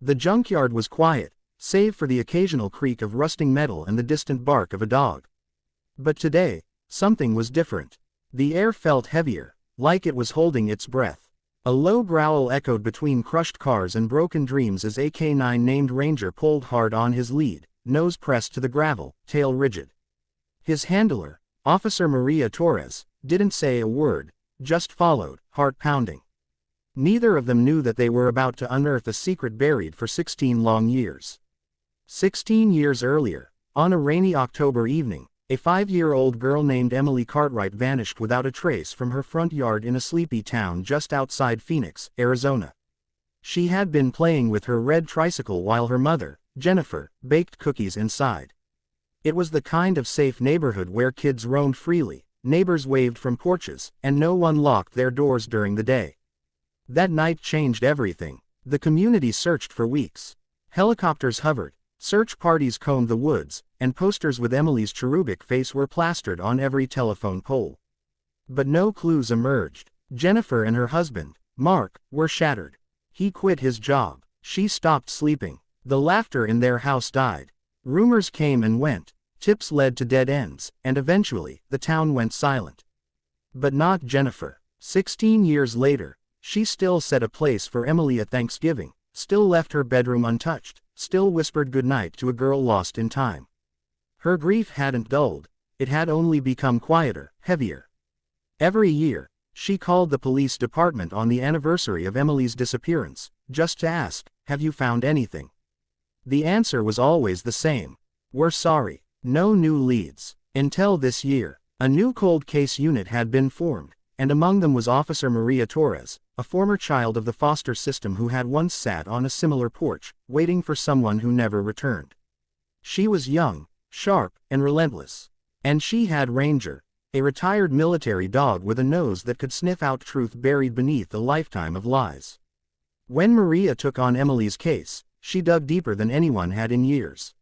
The junkyard was quiet, save for the occasional creak of rusting metal and the distant bark of a dog. But today, something was different. The air felt heavier, like it was holding its breath. A low growl echoed between crushed cars and broken dreams as AK-9 named Ranger pulled hard on his lead, nose pressed to the gravel, tail rigid. His handler, Officer Maria Torres, didn't say a word, just followed, heart pounding. Neither of them knew that they were about to unearth a secret buried for 16 long years. 16 years earlier, on a rainy October evening, a 5-year-old girl named Emily Cartwright vanished without a trace from her front yard in a sleepy town just outside Phoenix, Arizona. She had been playing with her red tricycle while her mother, Jennifer, baked cookies inside. It was the kind of safe neighborhood where kids roamed freely, neighbors waved from porches, and no one locked their doors during the day. That night changed everything. The community searched for weeks. Helicopters hovered, search parties combed the woods, and posters with Emily's cherubic face were plastered on every telephone pole. But no clues emerged. Jennifer and her husband, Mark, were shattered. He quit his job. She stopped sleeping. The laughter in their house died. Rumors came and went. Tips led to dead ends, and eventually, the town went silent. But not Jennifer. 16 years later, she still set a place for Emily at Thanksgiving, still left her bedroom untouched, still whispered goodnight to a girl lost in time. Her grief hadn't dulled, it had only become quieter, heavier. Every year, she called the police department on the anniversary of Emily's disappearance, just to ask, "Have you found anything?" The answer was always the same. "We're sorry, no new leads." Until this year, a new cold case unit had been formed, and among them was Officer Maria Torres, a former child of the foster system who had once sat on a similar porch, waiting for someone who never returned. She was young, sharp, and relentless. And she had Ranger, a retired military dog with a nose that could sniff out truth buried beneath a lifetime of lies. When Maria took on Emily's case, she dug deeper than anyone had in years.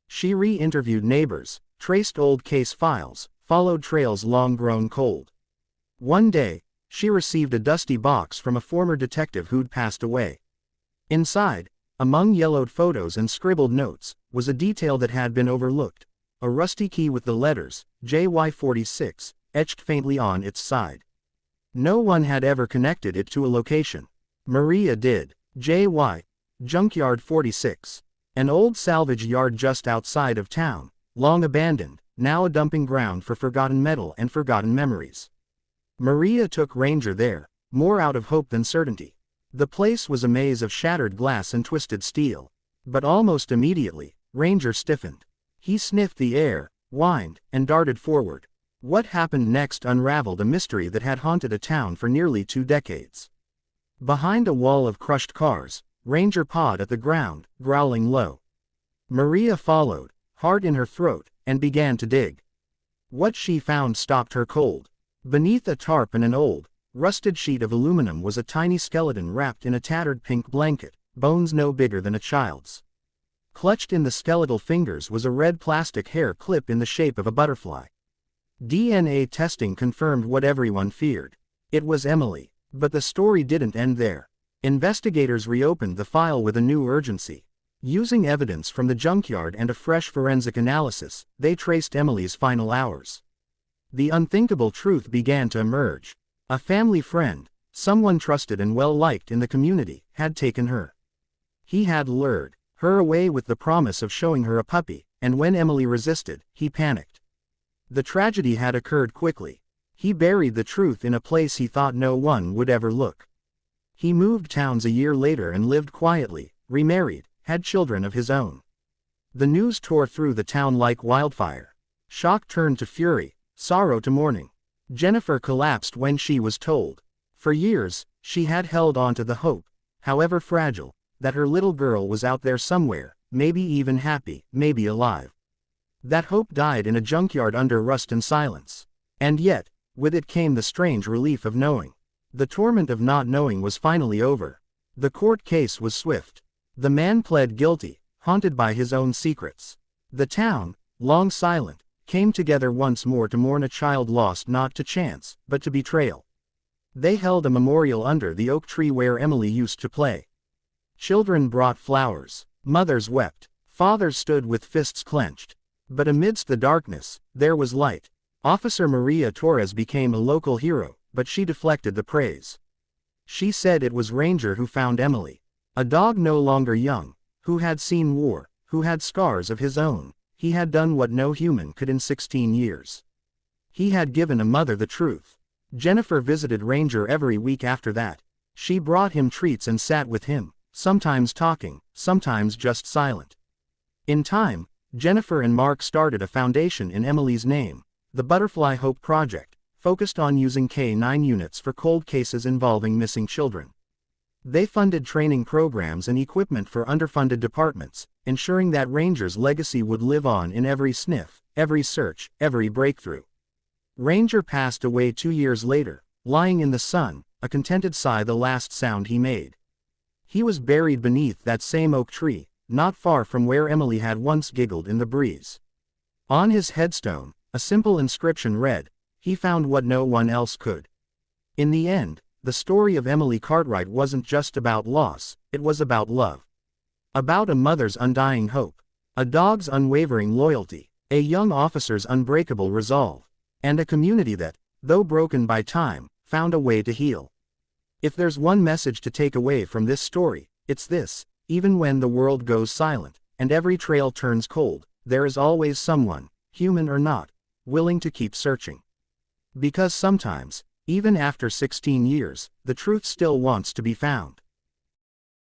She re-interviewed neighbors, traced old case files, followed trails long grown cold. One day, she received a dusty box from a former detective who'd passed away. Inside, among yellowed photos and scribbled notes, was a detail that had been overlooked: a rusty key with the letters, JY46, etched faintly on its side. No one had ever connected it to a location. Maria did. JY, Junkyard 46. An old salvage yard just outside of town, long abandoned, now a dumping ground for forgotten metal and forgotten memories. Maria took Ranger there, more out of hope than certainty. The place was a maze of shattered glass and twisted steel. But almost immediately, Ranger stiffened. He sniffed the air, whined, and darted forward. What happened next unraveled a mystery that had haunted a town for nearly 2 decades. Behind a wall of crushed cars, Ranger pawed at the ground, growling low. Maria followed, heart in her throat, and began to dig. What she found stopped her cold. Beneath a tarp and an old, rusted sheet of aluminum was a tiny skeleton wrapped in a tattered pink blanket, bones no bigger than a child's. Clutched in the skeletal fingers was a red plastic hair clip in the shape of a butterfly. DNA testing confirmed what everyone feared. It was Emily. But the story didn't end there. Investigators reopened the file with a new urgency. Using evidence from the junkyard and a fresh forensic analysis, they traced Emily's final hours. The unthinkable truth began to emerge. A family friend, someone trusted and well-liked in the community, had taken her. He had lured her away with the promise of showing her a puppy, and when Emily resisted, he panicked. The tragedy had occurred quickly. He buried the truth in a place he thought no one would ever look. He moved towns a year later and lived quietly, remarried, had children of his own. The news tore through the town like wildfire. Shock turned to fury, sorrow to mourning. Jennifer collapsed when she was told. For years, she had held on to the hope, however fragile, that her little girl was out there somewhere, maybe even happy, maybe alive. That hope died in a junkyard under rust and silence. And yet, with it came the strange relief of knowing. The torment of not knowing was finally over. The court case was swift. The man pled guilty, haunted by his own secrets. The town, long silent, came together once more to mourn a child lost not to chance, but to betrayal. They held a memorial under the oak tree where Emily used to play. Children brought flowers. Mothers wept. Fathers stood with fists clenched. But amidst the darkness, there was light. Officer Maria Torres became a local hero, but she deflected the praise. She said it was Ranger who found Emily. A dog no longer young, who had seen war, who had scars of his own. He had done what no human could in 16 years. He had given a mother the truth. Jennifer visited Ranger every week after that. She brought him treats and sat with him, sometimes talking, sometimes just silent. In time, Jennifer and Mark started a foundation in Emily's name, the Butterfly Hope Project, focused on using K-9 units for cold cases involving missing children. They funded training programs and equipment for underfunded departments, ensuring that Ranger's legacy would live on in every sniff, every search, every breakthrough. Ranger passed away 2 years later, lying in the sun, a contented sigh the last sound he made. He was buried beneath that same oak tree, not far from where Emily had once giggled in the breeze. On his headstone, a simple inscription read, "He found what no one else could." In the end, the story of Emily Cartwright wasn't just about loss, it was about love. About a mother's undying hope, a dog's unwavering loyalty, a young officer's unbreakable resolve, and a community that, though broken by time, found a way to heal. If there's one message to take away from this story, it's this: even when the world goes silent, and every trail turns cold, there is always someone, human or not, willing to keep searching. Because sometimes, even after 16 years, the truth still wants to be found.